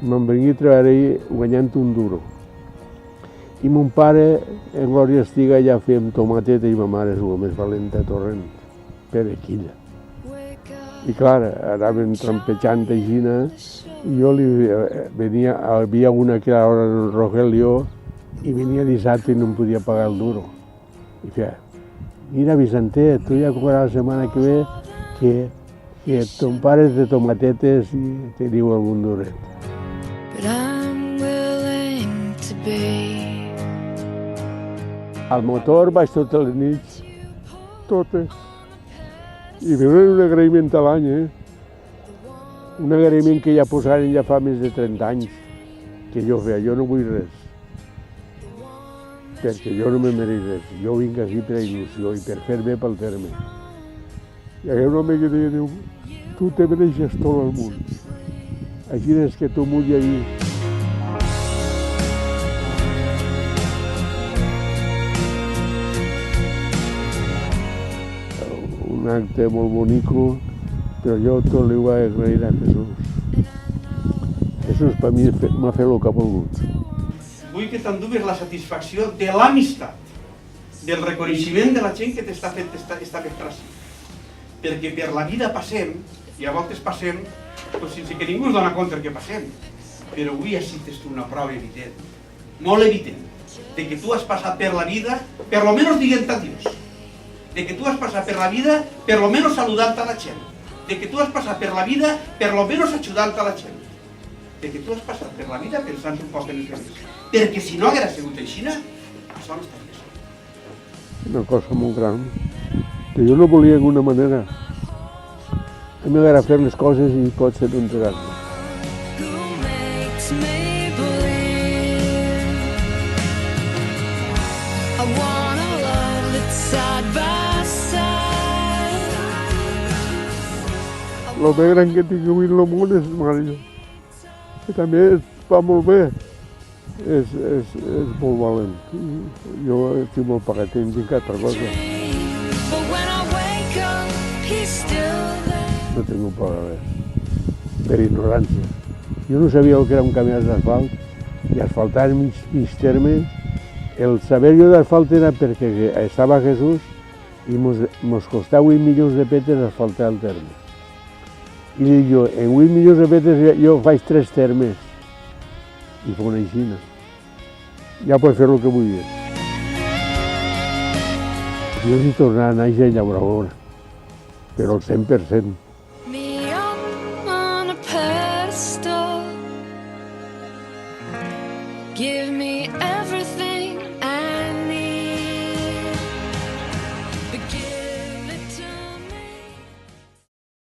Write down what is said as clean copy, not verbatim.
me'n venia a treballar guanyant un duro. I mon pare, en glòria estiga, ja fèiem tomateta i ma mare és la més valenta torrent, perequilla. I clar, anàvem trampejant aixina i jo venia, havia una que era en Rogelio i venia dissabte i no em podia pagar el duro. I feia, mira Vicente, tu ja cobraràs la setmana que ve que ton pare és de tomatetes i te diu algun duret. Al motor vaig totes les nits, totes. I me donen un agraïment a l'any, Un agraïment que ja posaren ja fa més de 30 anys, que jo feia, jo no vull res, perquè jo no me mereix res, jo vinc aquí per il·lusió i per fer bé pel terme. Hi havia un home que deia, diu, tu te mereixes tot el món, així és que tu m'ho ja dius. Un acte molt bonico, però jo tot li ho vaig agrair a Jesús. Jesús per mi m'ha fet el que ha volgut. Vull que t'enduguis la satisfacció de l'amistat, del reconeixement de la gent que t'està fent esta vespració. Perquè per la vida passem, i a voltes passem, sense que ningú es dona compte que passem, però avui assistes tu una prova evident, molt evident, de que tu has passat per la vida, per lo menos dient adiós, de que tu has passat per la vida, per lo menos saludant a la gent, de que tu has passat per la vida, per lo menos ajudant a la gent, de que tu has passat per la vida pensant un poc en els altres. Perquè si no haguera sigut així, això no estaria sol. Una cosa molt gran, que jo no volia d'alguna manera. A mi m'agrada fer les coses i pot ser entregar-me. El més gran que tinc avui en el món és Mario, que també va molt bé, és molt valent. Jo estic molt pagat, em dic altra cosa. No tinc por de res, per ignorància. Jo no sabia el que era un camí d'asfalt i asfaltar mig termes. El saber jo d'asfalt era perquè estava Jesús i mos costava 8 milions de petes asfaltar el terme. I dic jo, en 8 milions de petes jo faig 3 termes. I fa una aixina. Ja pots fer el que vull dir. Jo he tornat a néixer a llauradora, però al 100%. Give me every